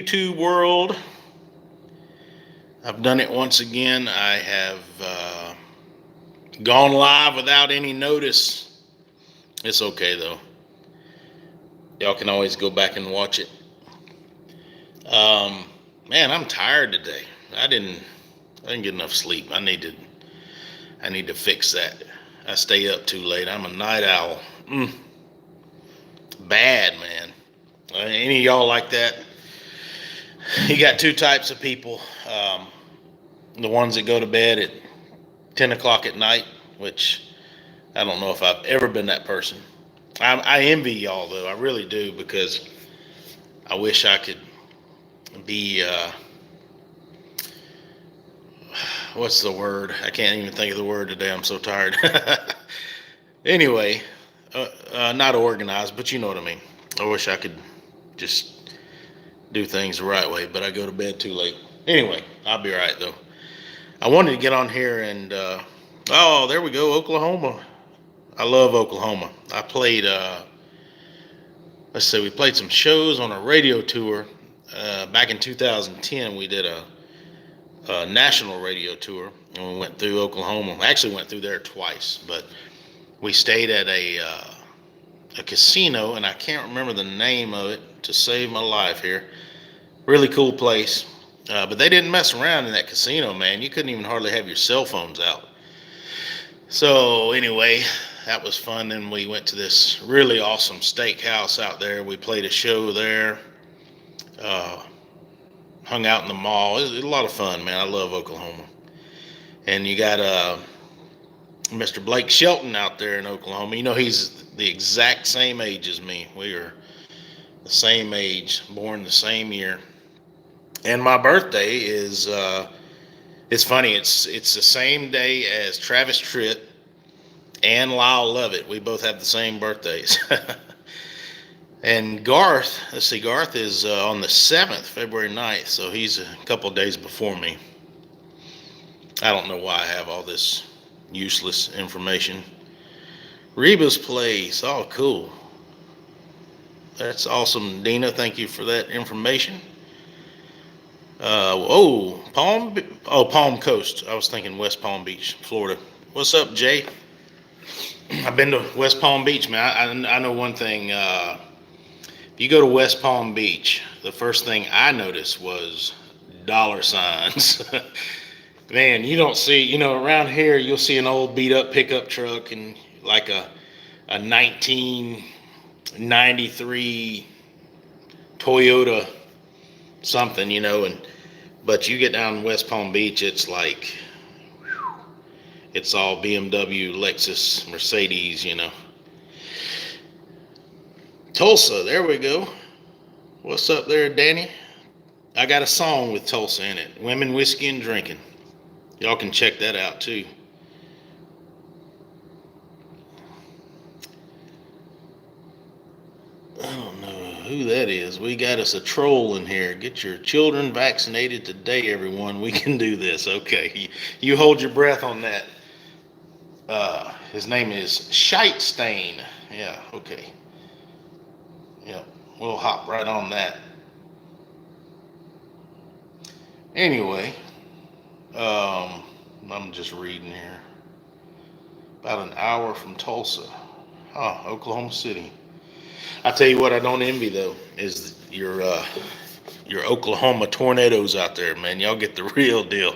YouTube world. I've done it once again. I have gone live without any notice. It's okay though. Y'all can always go back and watch it. Um, Man, I'm tired today. I didn't get enough sleep. I need to fix that. I stay up too late. I'm a night owl. Bad, man. Any of y'all like that? You got two types of people. The ones that go to bed at 10 o'clock at night, which I don't know if I've ever been that person. I envy y'all, though. I really do, because I wish I could be, what's the word? I can't even think of the word today. I'm so tired. Anyway, not organized, but you know what I mean. I wish I could just do things the right way, but I go to bed too late. Anyway, I'll be all right, though. I wanted to get on here and, oh, there we go, Oklahoma. I love Oklahoma. I played, let's see, we played some shows on a radio tour. Back in 2010, we did a national radio tour, and we went through Oklahoma. I actually went through there twice, but we stayed at a casino, and I can't remember the name of it to save my life here. Really cool place. But they didn't mess around in that casino, man. You couldn't even hardly have your cell phones out. So anyway, that was fun. Then we went to this really awesome steakhouse out there. We played a show there. Hung out in the mall. It was a lot of fun, man. I love Oklahoma. And you got Mr. Blake Shelton out there in Oklahoma. You know, he's the exact same age as me. We are the same age, born the same year. And my birthday is, it's funny, it's the same day as Travis Tritt and Lyle Lovett. We both have the same birthdays. And Garth, let's see, Garth is on the 7th, February 9th, so he's a couple days before me. I don't know why I have all this useless information. Reba's Place, oh, cool. That's awesome, Dina. Thank you for that information. Palm Coast. I was thinking West Palm Beach, Florida. What's up, Jay? I've been to West Palm Beach, man. I know one thing. If you go to West Palm Beach, the first thing I noticed was dollar signs. Man, you don't see, around here you'll see an old beat up pickup truck and like a 1993 Toyota something, but you get down in West Palm Beach, it's like, it's all BMW, Lexus, Mercedes, Tulsa, there we go. What's up there, Danny? I got a song with Tulsa in it, Women, Whiskey, and Drinking. Y'all can check that out too. I don't know who that is. We got us a troll in here. Get your children vaccinated today, everyone. We can do this. Okay, you hold your breath on that. His name is Shitestain. Yeah, okay. Yep, we'll hop right on that. Anyway, I'm just reading here. About an hour from Tulsa. Oklahoma City. I tell you what, I don't envy though, is your Oklahoma tornadoes out there, man. Y'all get the real deal.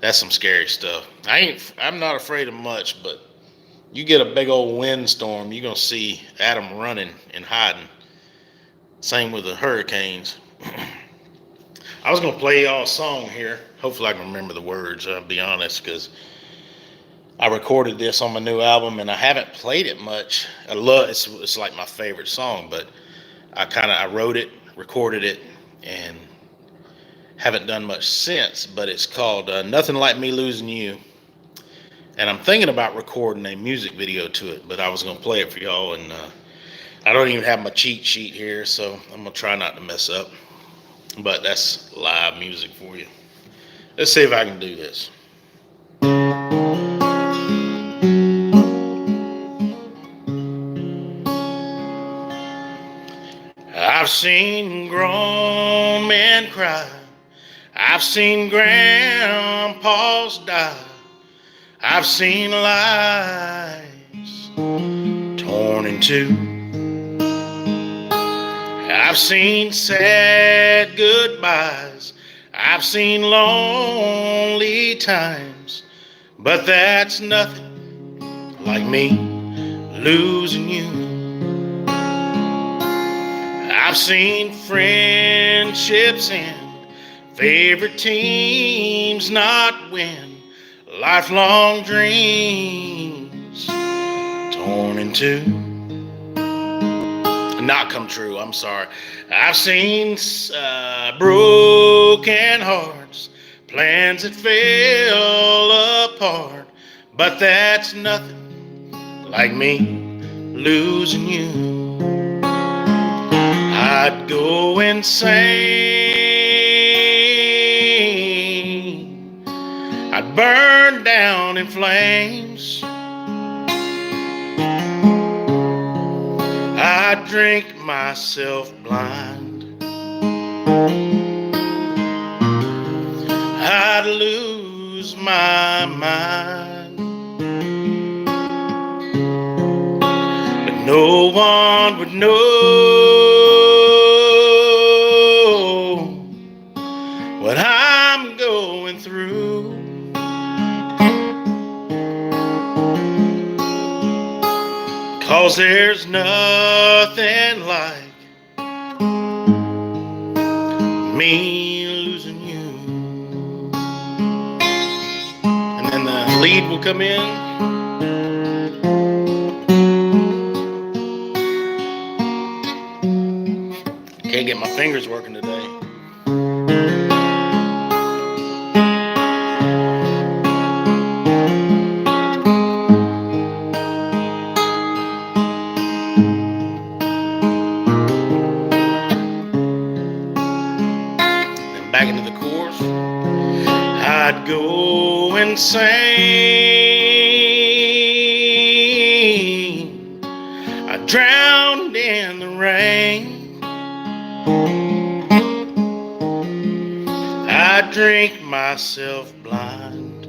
That's some scary stuff. I'm not afraid of much, but you get a big old windstorm, you're gonna see Adam running and hiding. Same with the hurricanes. I was gonna play y'all a song here. Hopefully I can remember the words. I'll be honest, because I recorded this on my new album and I haven't played it much. It's like my favorite song, but I wrote it, recorded it, and haven't done much since. But it's called Nothing Like Me Losing You. And I'm thinking about recording a music video to it, but I was gonna play it for y'all, and I don't even have my cheat sheet here, so I'm gonna try not to mess up. But that's live music for you. Let's see if I can do this. I've seen grown men man cry. I've seen grandpas die. I've seen lives torn in two. I've seen sad goodbyes. I've seen lonely times. But that's nothing like me losing you. I've seen friendships end, favorite teams not win, lifelong dreams torn in two. Not come true, I'm sorry. I've seen broken hearts, plans that fell apart, but that's nothing like me losing you. I'd go insane. I'd burn down in flames. I'd drink myself blind. I'd lose my mind. But no one would know what I'm going through. 'Cause there's nothing like me losing you. And then the lead will come in. Can't get my fingers working today. Back into the chorus. I'd go insane. I'd drown in the rain. I'd drink myself blind.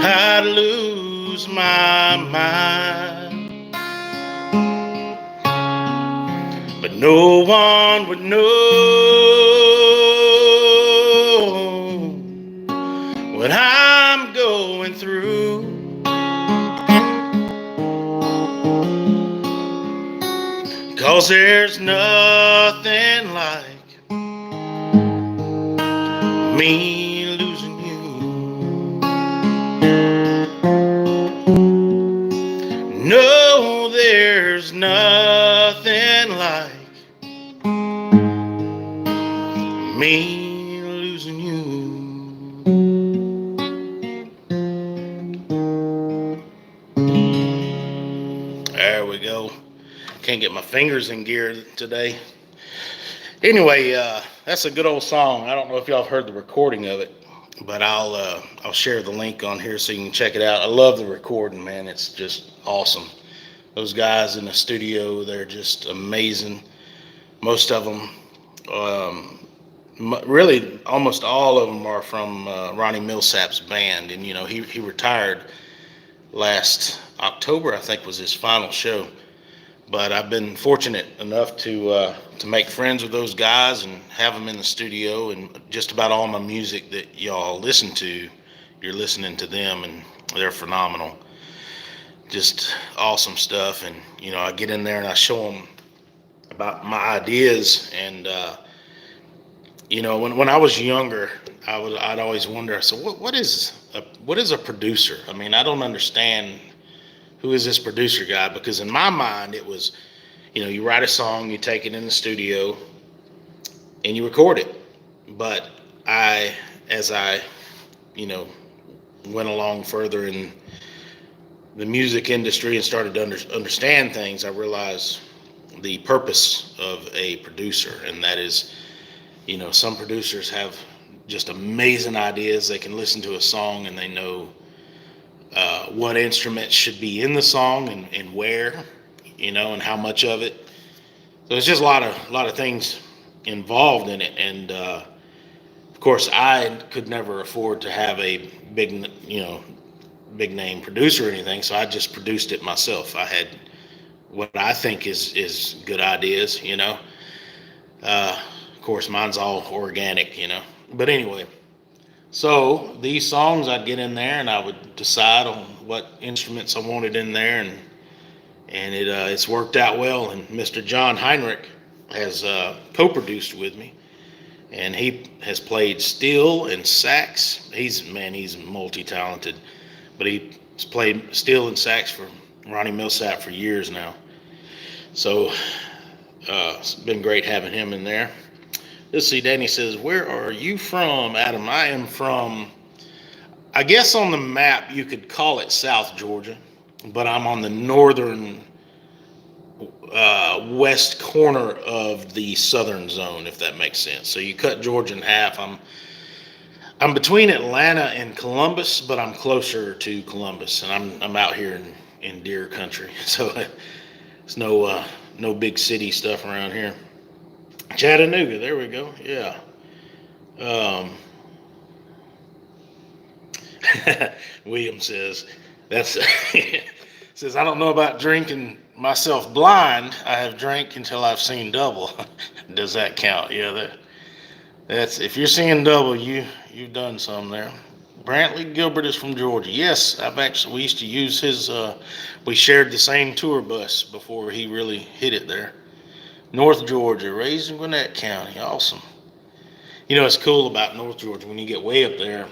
I'd lose my mind. But no one would know what I'm going through. 'Cause there's nothing like me losing you. No, there's nothing like me losing you. There we go. Can't get my fingers in gear today. Anyway, that's a good old song. I don't know if y'all have heard the recording of it, but I'll share the link on here so you can check it out. I love the recording, man. It's just awesome. Those guys in the studio, they're just amazing. Most of them, really almost all of them are from Ronnie Millsap's band. And, you know, he retired last October, I think was his final show. But I've been fortunate enough to make friends with those guys and have them in the studio. And just about all my music that y'all listen to, you're listening to them, and they're phenomenal. Just awesome stuff. And, you know, I get in there and I show them about my ideas. And, you know, when I was younger, I'd always wonder, so what is a producer? I mean, I don't understand, who is this producer guy? Because in my mind, it was, you know, you write a song, you take it in the studio, and you record it. But as I, you know, went along further in the music industry and started to understand things, I realized the purpose of a producer, and that is, you know, some producers have just amazing ideas. They can listen to a song and they know what instruments should be in the song and where, you know, and how much of it. So it's just a lot of things involved in it, and of course I could never afford to have a big name producer or anything, so I just produced it myself. I had what I think is good ideas, Of course, mine's all organic. But anyway, so these songs, I'd get in there and I would decide on what instruments I wanted in there, and it's worked out well. And Mr. John Heinrich has co-produced with me, and he has played steel and sax. He's multi-talented, but he's played steel and sax for Ronnie Millsap for years now. So it's been great having him in there. Let's see, Danny says, where are you from, Adam? I am from, I guess on the map you could call it South Georgia, but I'm on the northern west corner of the southern zone, if that makes sense. So you cut Georgia in half. I'm between Atlanta and Columbus, but I'm closer to Columbus, and I'm out here in deer country. So it's no big city stuff around here. Chattanooga, there we go. Yeah. William says that's says I don't know about drinking myself blind. I have drank until I've seen double. Does that count? Yeah, that's if you're seeing double, you've done some there. Brantley Gilbert is from Georgia. Yes, we used to use his. We shared the same tour bus before he really hit it there. North Georgia, raised in Gwinnett County. Awesome. It's cool about North Georgia when you get way up there,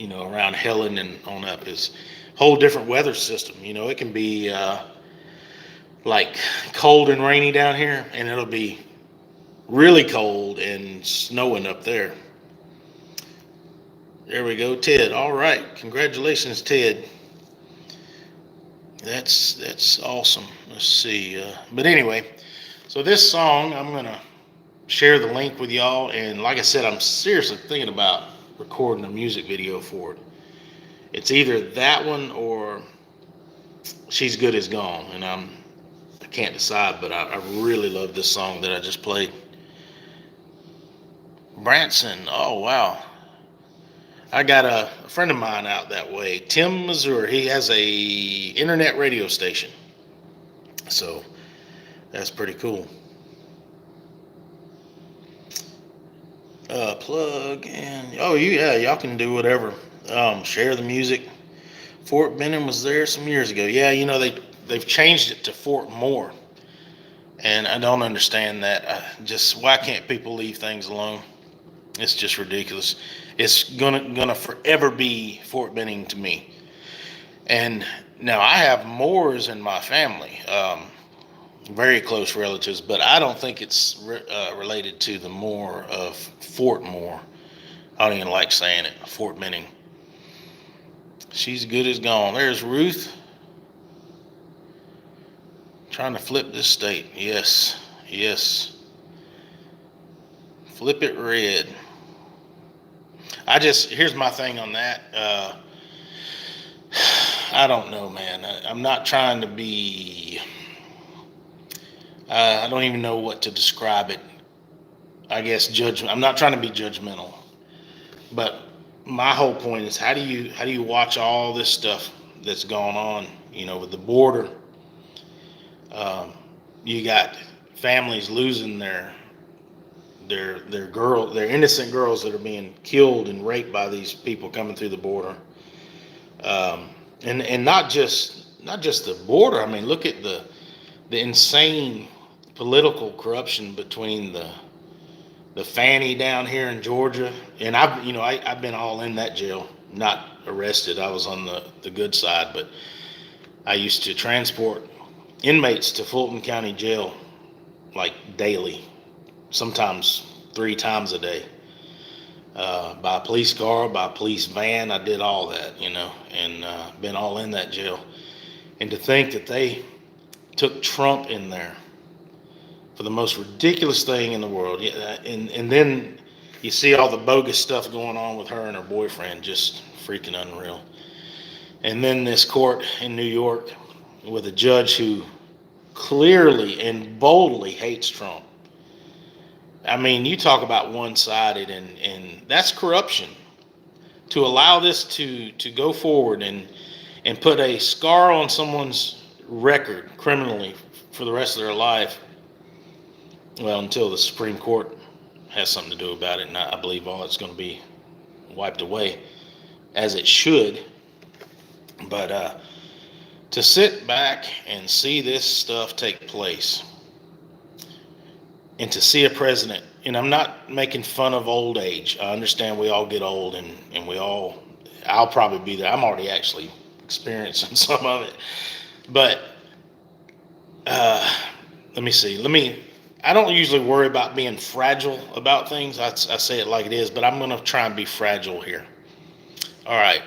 around Helen and on up is a whole different weather system. It can be like cold and rainy down here, and it'll be really cold and snowing up there. There we go, Ted. All right. Congratulations, Ted. That's awesome. Let's see. But anyway, so this song, I'm going to share the link with y'all. And like I said, I'm seriously thinking about recording a music video for it. It's either that one or She's Good As Gone. And I can't decide, but I really love this song that I just played. Branson. Oh, wow. I got a friend of mine out that way, Tim, Missouri. He has a internet radio station. So that's pretty cool. Plug and y'all can do whatever. Share the music. Fort Benning was there some years ago. Yeah, they've changed it to Fort Moore, and I don't understand that. Just why can't people leave things alone? It's just ridiculous. It's gonna forever be Fort Benning to me. And now I have Moores in my family. Very close relatives, but I don't think it's related to the Moore of Fort Moore. I don't even like saying it, Fort Benning. She's Good As Gone. There's Ruth. Trying to flip this state. Yes. Flip it red. Here's my thing on that. I don't know, man. I'm not trying to be... I don't even know what to describe it. I guess judgment. I'm not trying to be judgmental, but my whole point is how do you watch all this stuff that's going on? With the border, you got families losing their innocent girls that are being killed and raped by these people coming through the border, and not just the border. I mean, look at the insane political corruption between the Fannie down here in Georgia, and I've been all in that jail, not arrested. I was on the good side, but I used to transport inmates to Fulton County Jail like daily, sometimes 3 times a day, by police car, by police van. I did all that, and been all in that jail. And to think that they took Trump in there for the most ridiculous thing in the world. And then you see all the bogus stuff going on with her and her boyfriend, just freaking unreal. And then this court in New York with a judge who clearly and boldly hates Trump. I mean, you talk about one-sided, and that's corruption. To allow this to go forward and put a scar on someone's record criminally for the rest of their life, well, until the Supreme Court has something to do about it, and I believe all it's going to be wiped away, as it should. But to sit back and see this stuff take place, and to see a president, and I'm not making fun of old age. I understand we all get old, and I'll probably be there. I'm already actually experiencing some of it. But let me see. I don't usually worry about being fragile about things. I say it like it is, but I'm going to try and be fragile here. All right.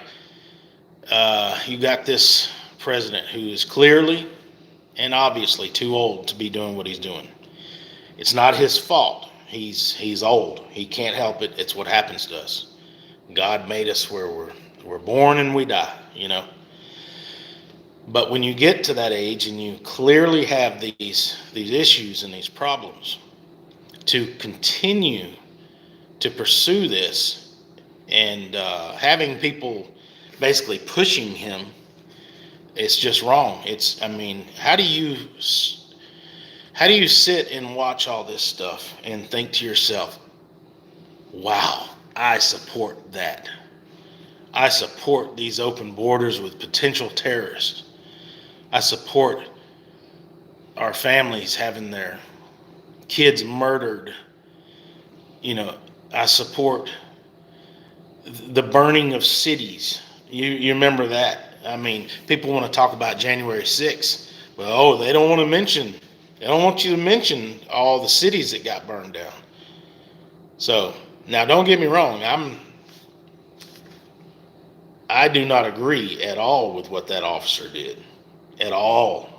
You got this president who is clearly and obviously too old to be doing what he's doing. It's not his fault. He's old. He can't help it. It's what happens to us. God made us where we're born and we die, you know. But when you get to that age and you clearly have these issues and these problems, to continue to pursue this and having people basically pushing him, it's just wrong. I mean, how do you sit and watch all this stuff and think to yourself, wow, I support that. I support these open borders with potential terrorists. I support our families having their kids murdered. You know, I support the burning of cities. You remember that. I mean, people want to talk about January 6th. Well, they don't want you to mention all the cities that got burned down. So, now don't get me wrong. I do not agree at all with what that officer did. At all.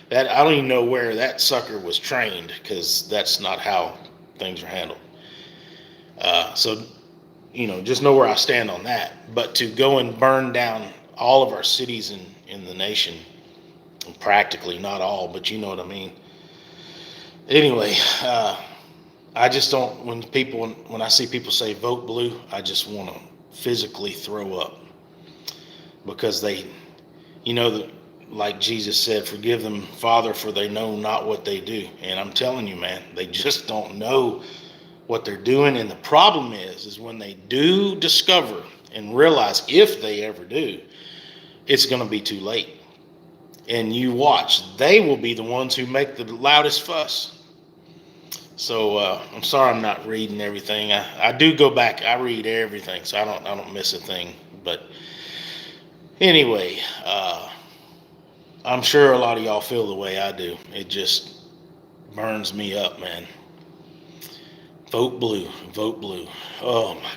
That I don't even know where that sucker was trained, because that's not how things are handled. So, you know, just know where I stand on that. But to go and burn down all of our cities in the nation, practically, not all, but you know what I mean. Anyway, I just don't, when I see people say vote blue, I just want to physically throw up, because they, you know, like Jesus said, forgive them, Father, for they know not what they do. And I'm telling you, man, they just don't know what they're doing. And the problem is when they do discover and realize, if they ever do, it's going to be too late. And you watch, they will be the ones who make the loudest fuss. So I'm sorry I'm not reading everything. I do go back. I read everything, so I don't miss a thing. But anyway, I'm sure a lot of y'all feel the way I do. It just burns me up, man. Vote blue. Vote blue. Oh, my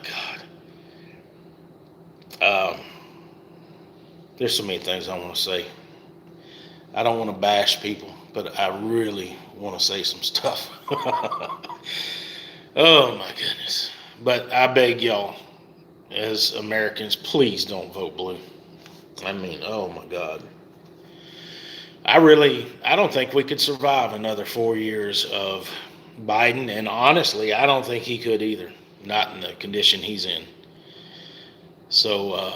God. There's so many things I want to say. I don't want to bash people, but I really want to say some stuff. Oh, my goodness. But I beg y'all, as Americans, please don't vote blue. I mean, oh, my God. I don't think we could survive another 4 years of Biden, and honestly, I don't think he could either, not in the condition he's in. So,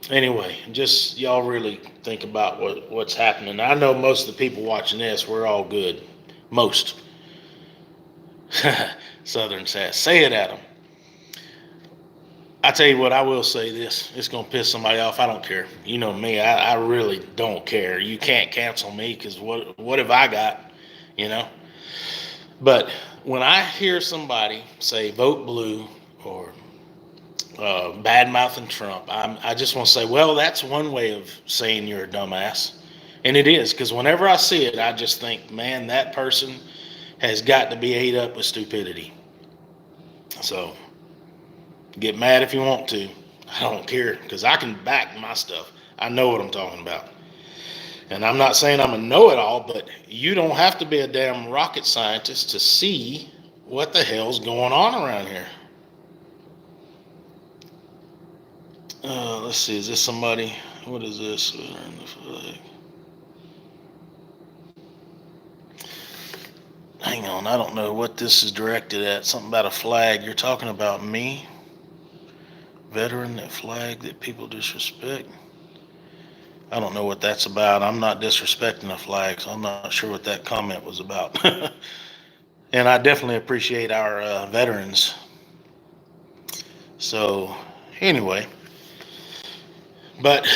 anyway, just y'all really think about what's happening. I know most of the people watching this, we're all good. Most. Southern sass. Say it, Adam. I tell you what, I will say this. It's going to piss somebody off. I don't care. You know me. I really don't care. You can't cancel me, because what have I got? You know? But when I hear somebody say vote blue or bad mouthing Trump, I just want to say, well, that's one way of saying you're a dumbass. And it is, because whenever I see it, I just think, man, that person has got to be ate up with stupidity. So get mad if you want to. I don't care, because I can back my stuff. I know what I'm talking about. And I'm not saying I'm a know-it-all, but you don't have to be a damn rocket scientist to see what the hell's going on around here. Let's see, is this somebody? What is this? Hang on, I don't know what this is directed at. Something about a flag. You're talking about me? Veteran, that flag that people disrespect? I don't know what that's about. I'm not disrespecting a flag, so I'm not sure what that comment was about. And I definitely appreciate our veterans. So, anyway, but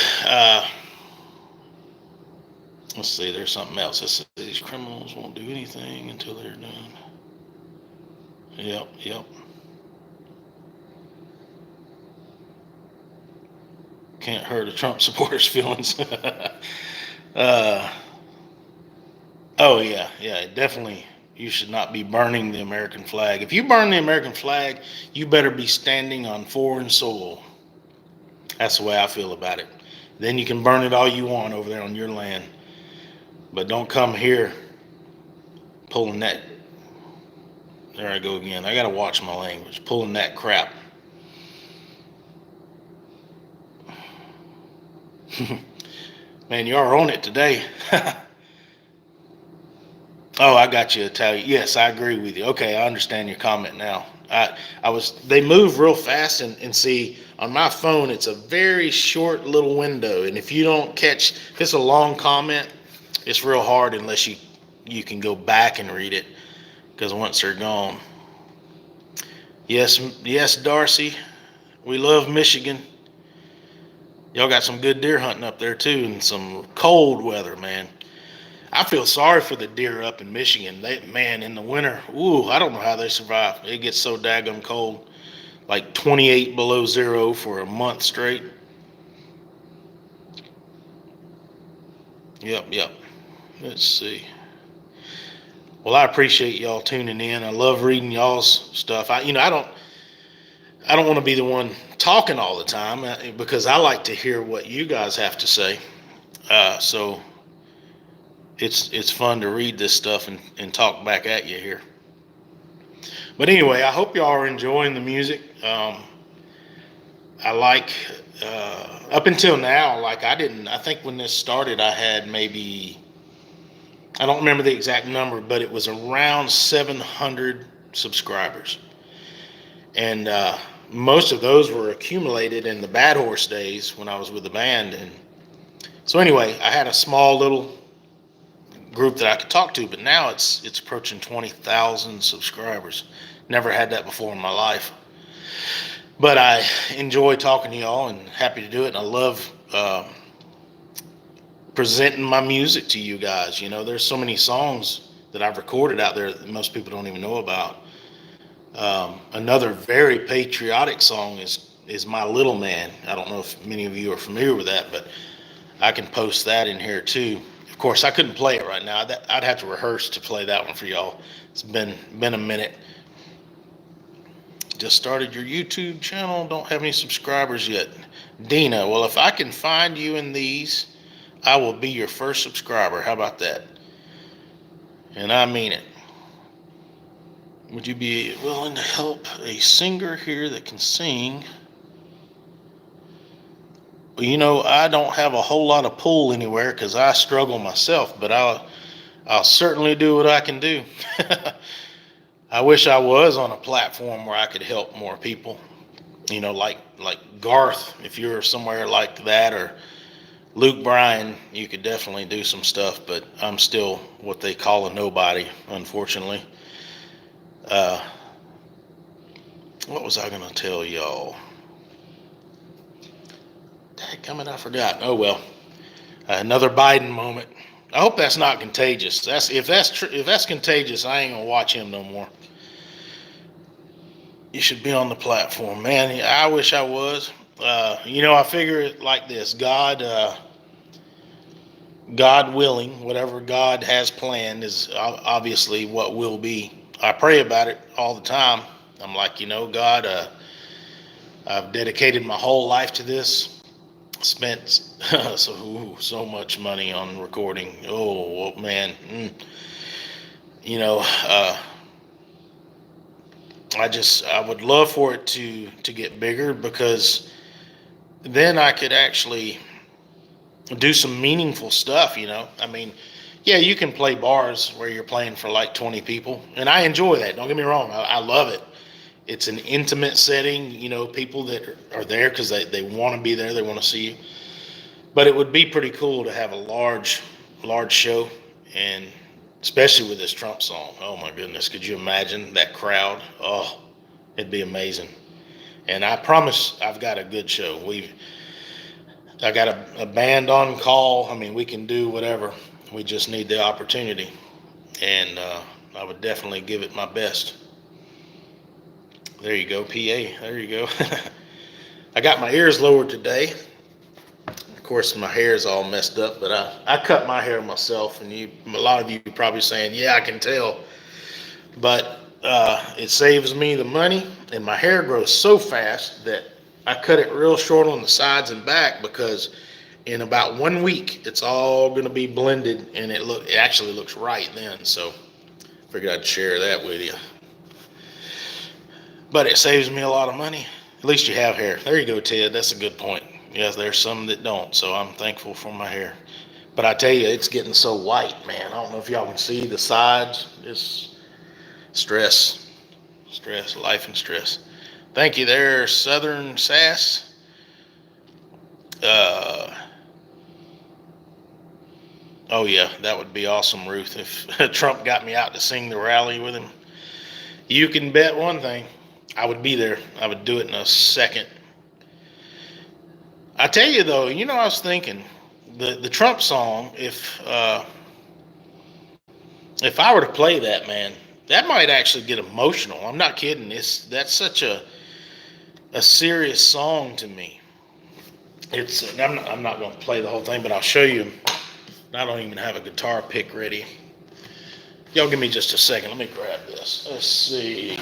let's see, there's something else. It says these criminals won't do anything until they're done. Yep. Can't hurt a Trump supporter's feelings. uh, oh, yeah, definitely. You should not be burning the American flag. If you burn the American flag, you better be standing on foreign soil. That's the way I feel about it. Then you can burn it all you want over there on your land. But don't come here pulling that. There I go again. I got to watch my language. Pulling that crap. Man, you are on it today. Oh, I got you, Italian. Yes, I agree with you. Okay, I understand your comment now. They move real fast, and see, on my phone, it's a very short little window. And if you don't catch, if it's a long comment, it's real hard unless you can go back and read it, because once they're gone. Yes, Darcy, we love Michigan. Y'all got some good deer hunting up there too, and some cold weather, man. I feel sorry for the deer up in Michigan. Man, in the winter, I don't know how they survive. It gets so daggum cold, like 28 below zero for a month straight. Yep. Let's see. Well, I appreciate y'all tuning in. I love reading y'all's stuff. I don't want to be the one talking all the time, because I like to hear what you guys have to say. So it's fun to read this stuff and talk back at you here. But anyway, I hope y'all are enjoying the music. I like, up until now, like I think when this started, I had maybe, I don't remember the exact number, but it was around 700 subscribers. And most of those were accumulated in the Bad Horse days when I was with the band. And so anyway, I had a small little group that I could talk to, but now it's approaching 20,000 subscribers. Never had that before in my life. But I enjoy talking to y'all and happy to do it. And I love presenting my music to you guys. There's so many songs that I've recorded out there that most people don't even know about. Another very patriotic song is My Little Man. I don't know if many of you are familiar with that, but I can post that in here too. Of course, I couldn't play it right now. I'd have to rehearse to play that one for y'all. It's been a minute. Just started your YouTube channel, don't have any subscribers yet. Dina, well, if I can find you in these, I will be your first subscriber. How about that? And I mean it. Would you be willing to help a singer here that can sing? Well, I don't have a whole lot of pull anywhere because I struggle myself, but I'll certainly do what I can do. I wish I was on a platform where I could help more people. Like Garth, if you're somewhere like that, or Luke Bryan, you could definitely do some stuff, but I'm still what they call a nobody, unfortunately. What was I going to tell y'all? Dadgummit, I forgot. Oh, well. Another Biden moment. I hope that's not contagious. If that's contagious, I ain't going to watch him no more. You should be on the platform. Man, I wish I was. I figure it like this. God willing, whatever God has planned is obviously what will be. I pray about it all the time. I'm like, God, I've dedicated my whole life to this. Spent so much money on recording. Oh, man. I would love for it to get bigger, because then I could actually do some meaningful stuff. I mean, Yeah, you can play bars where you're playing for like 20 people, and I enjoy that. Don't get me wrong, I love it. It's an intimate setting, people that are there because they want to be there, they want to see you. But it would be pretty cool to have a large show, and especially with this Trump song. Oh my goodness, could you imagine that crowd? Oh, it'd be amazing. And I promise I've got a good show. I got a band on call. I mean, we can do whatever. We just need the opportunity, and I would definitely give it my best. There you go, PA. There you go. I got my ears lowered today. Of course, my hair is all messed up, but I cut my hair myself, and a lot of you probably saying, "Yeah, I can tell," but it saves me the money, and my hair grows so fast that I cut it real short on the sides and back because in about 1 week it's all going to be blended, and it actually looks right then. So figured I'd share that with you. But it saves me a lot of money. At least you have hair. There you go, Ted. That's a good point. Yes, there's some that don't, so I'm thankful for my hair. But I tell you, it's getting so white, man. I don't know if y'all can see the sides. It's stress, life and stress. Thank you there, Southern Sass. Oh yeah, that would be awesome, Ruth, if Trump got me out to sing the rally with him. You can bet one thing, I would be there. I would do it in a second. I tell you though, I was thinking the Trump song. If I were to play that, man, that might actually get emotional. I'm not kidding. That's such a serious song to me. I'm not going to play the whole thing, but I'll show you. I don't even have a guitar pick ready. Y'all give me just a second. Let me grab this. Let's see.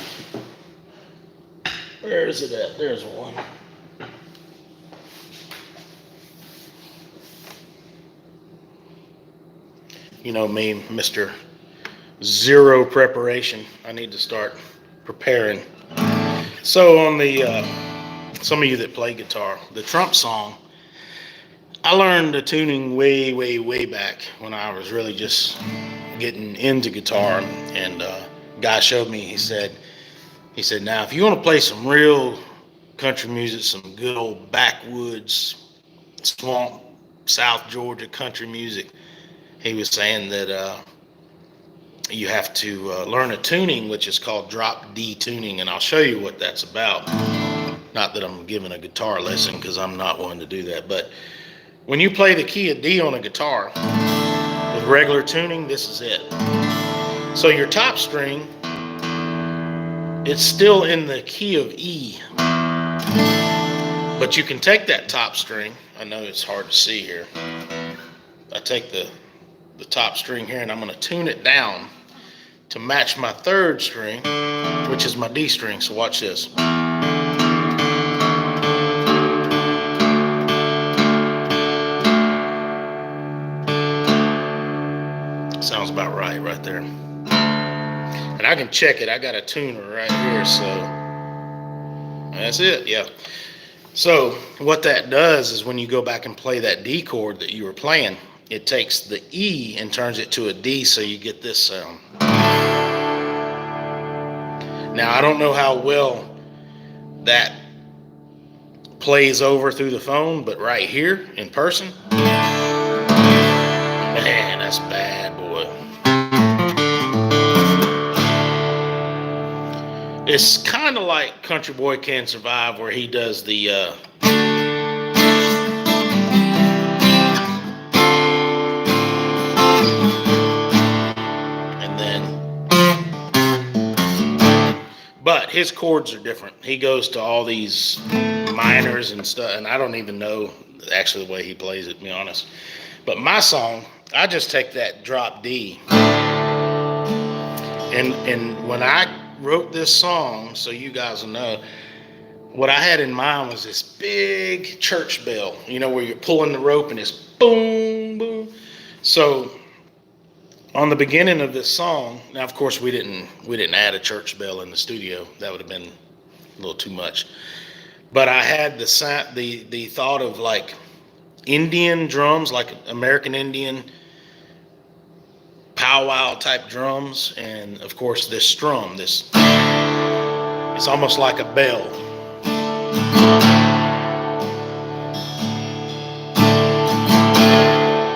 Where is it at? There's one. You know me, Mr. Zero preparation. I need to start preparing. So on some of you that play guitar, the Trump song, I learned the tuning way, way, way back when I was really just getting into guitar, and a guy showed me. He said, now if you want to play some real country music, some good old backwoods, swamp, South Georgia country music, he was saying that you have to learn a tuning which is called drop D tuning, and I'll show you what that's about. Not that I'm giving a guitar lesson, because I'm not one to do that, but when you play the key of D on a guitar with regular tuning, this is it. So your top string, it's still in the key of E, but you can take that top string. I know it's hard to see here. I take the top string here, and I'm going to tune it down to match my third string, which is my D string. So watch this. Sounds about right there. And I can check it. I got a tuner right here, so that's it. Yeah. So what that does is when you go back and play that D chord that you were playing, it takes the E and turns it to a D, so you get this sound. Now, I don't know how well that plays over through the phone, but right here in person, man, that's bad, boy. It's kind of like Country Boy Can Survive, where he does the and then, but his chords are different. He goes to all these minors and stuff, and I don't even know actually the way he plays it, to be honest. But my song, I just take that drop D, and when I wrote this song, so you guys will know, what I had in mind was this big church bell, where you're pulling the rope and it's boom, boom. So on the beginning of this song, now of course we didn't add a church bell in the studio. That would have been a little too much. But I had the thought of like Indian drums, like American Indian, powwow type drums, and of course this strum. It's almost like a bell.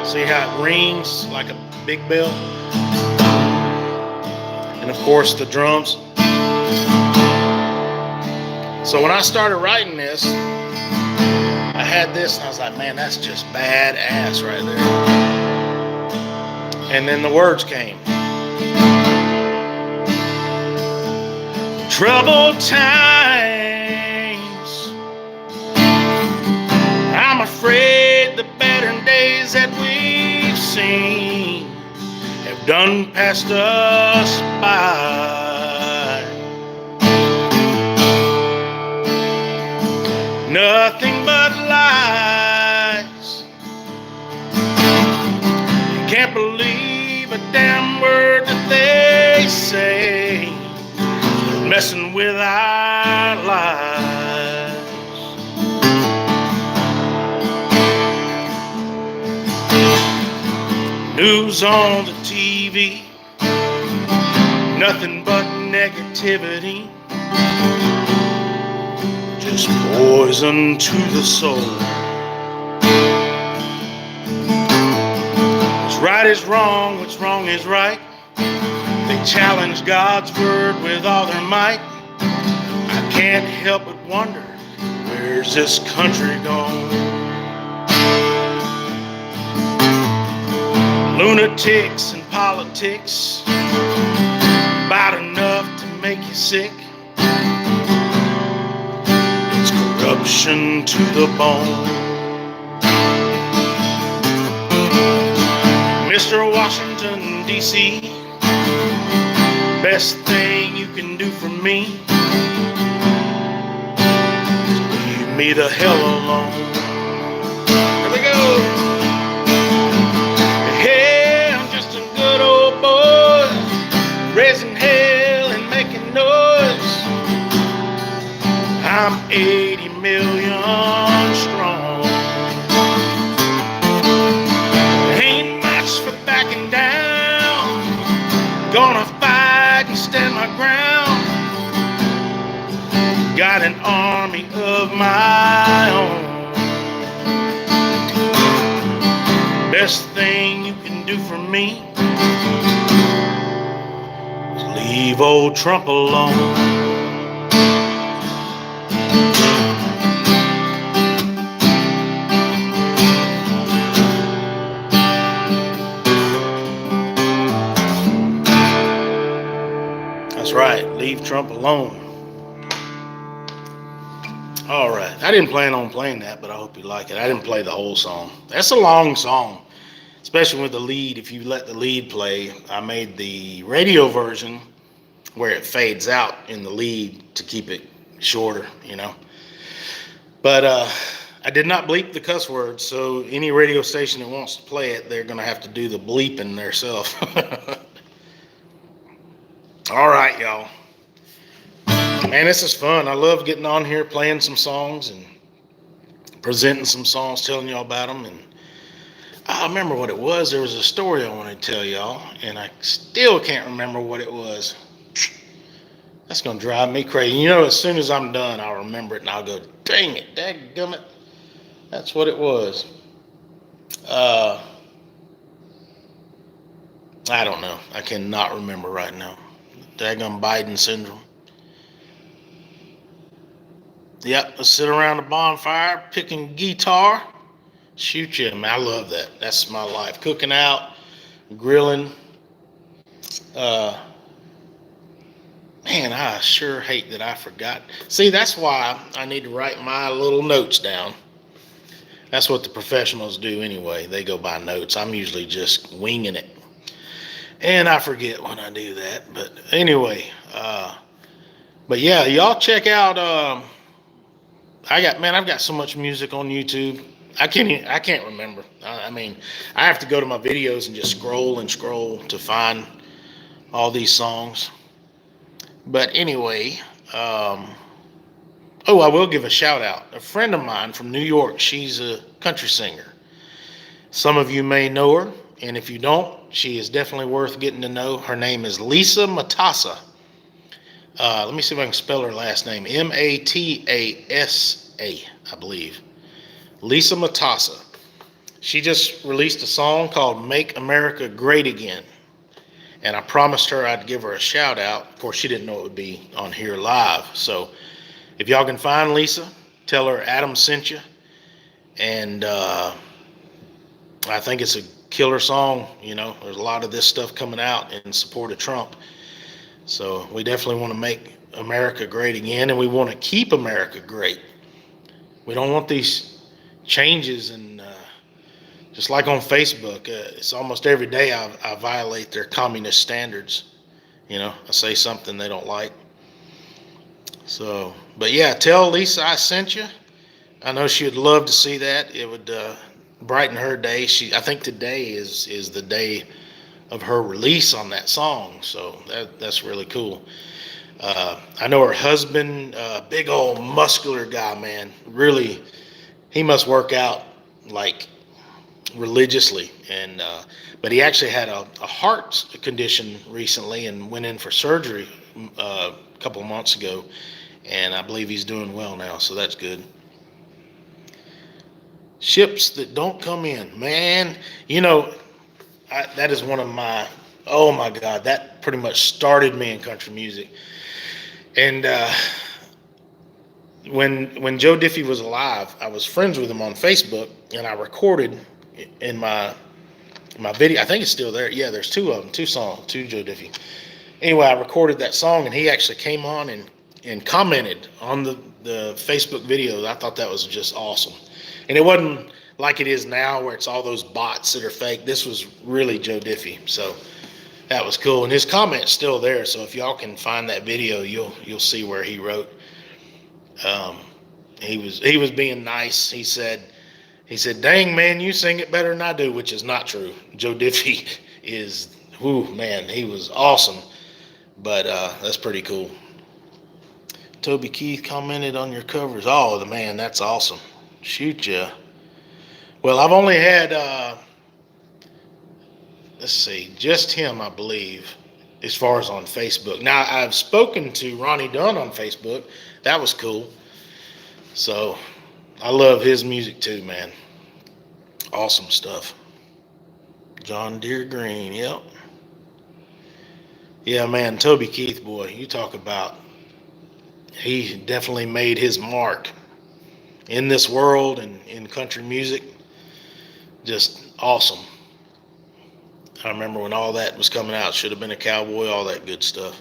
See how it rings like a big bell? And of course the drums. So when I started writing this, I had this and I was like, man, that's just badass right there. And then the words came. Troubled times, I'm afraid the better days that we've seen have done passed us by. Nothing but lies. Can't believe a damn word that they say. Messing with our lives. News on the TV, nothing but negativity. Just poison to the soul. What's right is wrong, what's wrong is right. They challenge God's word with all their might. I can't help but wonder, where's this country gone? Lunatics and politics, about enough to make you sick. It's corruption to the bone. Mr. Washington, D.C., best thing you can do for me is leave me the hell alone. Here we go. Hey, I'm just a good old boy, raising hell and making noise. I'm 80 million strong. Ain't much for backing down. Gonna fight and stand my ground. Got an army of my own. Best thing you can do for me is leave old Trump alone. That's right, leave Trump alone. All right, I didn't plan on playing that, but I hope you like it. I didn't play the whole song. That's a long song, especially with the lead. If you let the lead play, I made the radio version where it fades out in the lead to keep it shorter, you know. But I did not bleep the cuss words, so any radio station that wants to play it, they're going to have to do the bleeping themselves. All right, y'all. Man, this is fun. I love getting on here, playing some songs and presenting some songs, telling y'all about them. And I remember what it was. There was a story I wanted to tell y'all, and I still can't remember what it was. That's going to drive me crazy. You know, as soon as I'm done, I'll remember it, and I'll go, dang it, dadgummit. That's what it was. I don't know. I cannot remember right now. Daggum Biden syndrome. Yep, let's sit around the bonfire, picking guitar, shoot you. Man, I love that. That's my life. Cooking out, grilling. Man, I sure hate that I forgot. See, that's why I need to write my little notes down. That's what the professionals do anyway. They go by notes. I'm usually just winging it. And I forget when I do that. But anyway, but yeah, y'all check out, I've got so much music on YouTube. I can't remember. I mean, I have to go to my videos and just scroll and scroll to find all these songs. But anyway, I will give a shout out. A friend of mine from New York, she's a country singer. Some of you may know her. and if you don't, she is definitely worth getting to know. Her name is Lisa Matassa. Let me see if I can spell her last name. Matasa, I believe. Lisa Matassa. She just released a song called Make America Great Again. And I promised her I'd give her a shout out. Of course, she didn't know it would be on here live. So if y'all can find Lisa, tell her Adam sent you. And I think it's a killer song. You know, there's a lot of this stuff coming out in support of Trump. So we definitely want to make America great again, and we want to keep America great. We don't want these changes, and just like on Facebook, it's almost every day I violate their communist standards. You know, I say something they don't like. So, but yeah, tell Lisa I sent you. I know she would love to see that. It would brighten her day. I think today is the day of her release on that song, so that's really cool. I know her husband, big old muscular guy, man. Really, he must work out like religiously, and but he actually had a heart condition recently and went in for surgery a couple of months ago, and I believe he's doing well now, so that's good. Ships that don't come in, man. You know, that is one of my, oh my God, that pretty much started me in country music. And when Joe Diffie was alive, I was friends with him on Facebook, and I recorded in my video. I think it's still there. Yeah, there's two of them, two Joe Diffie. Anyway, I recorded that song, and he actually came on and commented on the Facebook video. I thought that was just awesome. And it wasn't like it is now where it's all those bots that are fake. This was really Joe Diffie. So that was cool. And his comment's still there. So if y'all can find that video, you'll see where he wrote. He was being nice. He said, "Dang, man, you sing it better than I do," which is not true. Joe Diffie is, man, he was awesome. But that's pretty cool. Toby Keith commented on your covers. Oh, man, that's awesome. Shoot ya. Well, I've only had, let's see, just him, I believe, as far as on Facebook. Now, I've spoken to Ronnie Dunn on Facebook. That was cool. So, I love his music too, man. Awesome stuff. John Deere Green, yep. Yeah, man, Toby Keith, boy, you talk about, he definitely made his mark in this world and in country music. Just awesome. I remember when all that was coming out. Should have been a cowboy, all that good stuff.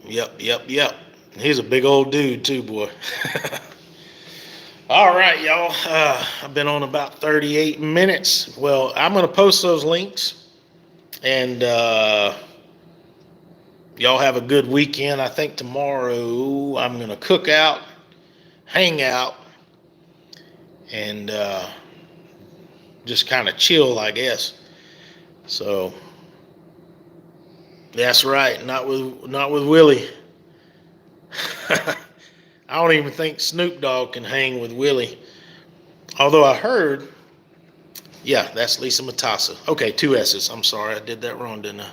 Yep. He's a big old dude too, boy. All right, y'all. I've been on about 38 minutes. Well, I'm going to post those links, and y'all have a good weekend. I think tomorrow I'm going to cook out, hang out, and just kind of chill, I guess. So that's right. Not with Willie. I don't even think Snoop Dogg can hang with Willie. Although I heard, yeah, that's Lisa Matassa. Okay, 2 S's. I'm sorry, I did that wrong, didn't I?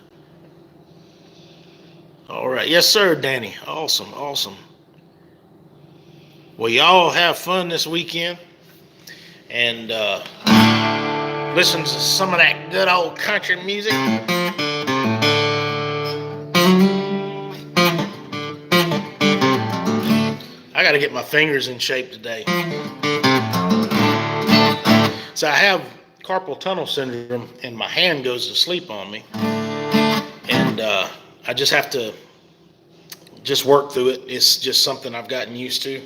All right. Yes, sir, Danny. Awesome. Well, y'all have fun this weekend. And listen to some of that good old country music. I got to get my fingers in shape today. So I have carpal tunnel syndrome, and my hand goes to sleep on me. And I just have to just work through it. It's just something I've gotten used to.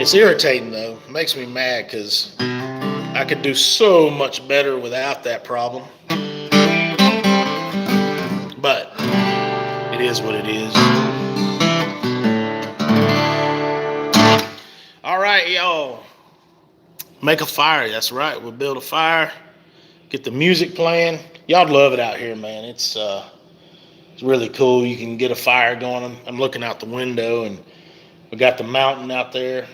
It's irritating, though. It makes me mad because I could do so much better without that problem. But it is what it is. All right, y'all. Make a fire. That's right. We'll build a fire. Get the music playing. Y'all love it out here, man. It's really cool. You can get a fire going. I'm looking out the window, and we got the mountain out there.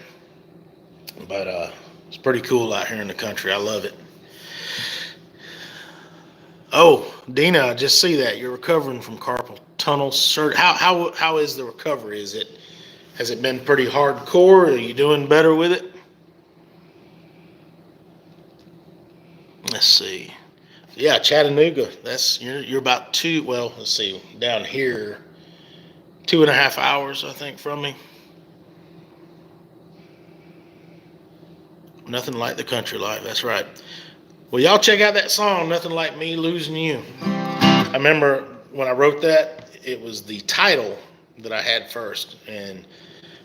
But It's pretty cool out here in the country. I love it. Oh, Dina, I just see that you're recovering from carpal tunnel surgery. How is the recovery? Has it been pretty hardcore? Are you doing better with it? Let's see. Yeah, Chattanooga. That's you're about two. Well, let's see. Down here, 2.5 hours, I think, from me. Nothing like the country life. That's right. Well, y'all check out that song, Nothing Like Me Losing You. I remember when I wrote that, it was the title that I had first. And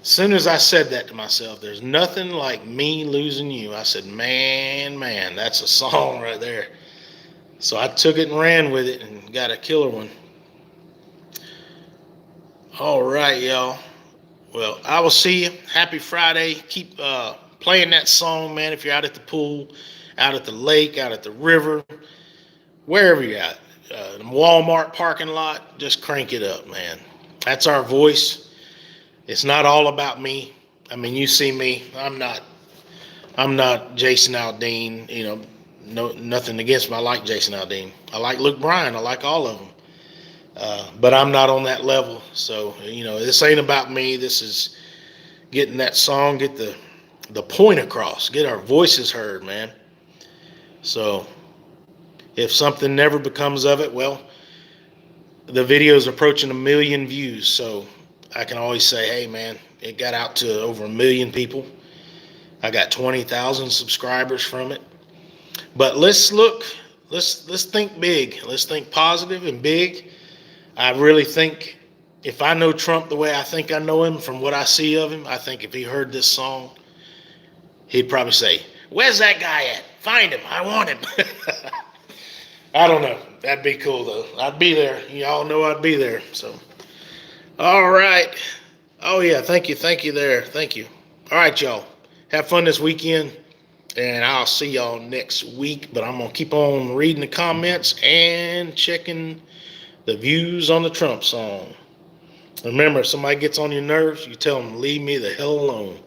as soon as I said that to myself, there's nothing like me losing you, I said, man, that's a song right there. So I took it and ran with it and got a killer one. All right, y'all. Well, I will see you. Happy Friday. Keep playing that song, man, if you're out at the pool, out at the lake, out at the river, wherever you're at. The Walmart parking lot, just crank it up, man. That's our voice. It's not all about me. I mean, you see me. I'm not Jason Aldean. No, nothing against him. I like Jason Aldean. I like Luke Bryan. I like all of them. But I'm not on that level. So, this ain't about me. This is getting that song, get the point across, get our voices heard, man. So if something never becomes of it, well, the video is approaching 1 million views. So I can always say, hey, man, it got out to over 1 million people. I got 20,000 subscribers from it. But let's think big. Let's think positive and big. I really think if I know Trump the way I think I know him from what I see of him, I think if he heard this song, he'd probably say, where's that guy at? Find him. I want him. I don't know. That'd be cool, though. I'd be there. Y'all know I'd be there. So, all right. Oh, yeah. Thank you there. Thank you. All right, y'all. Have fun this weekend, and I'll see y'all next week. But I'm going to keep on reading the comments and checking the views on the Trump song. Remember, if somebody gets on your nerves, you tell them, leave me the hell alone.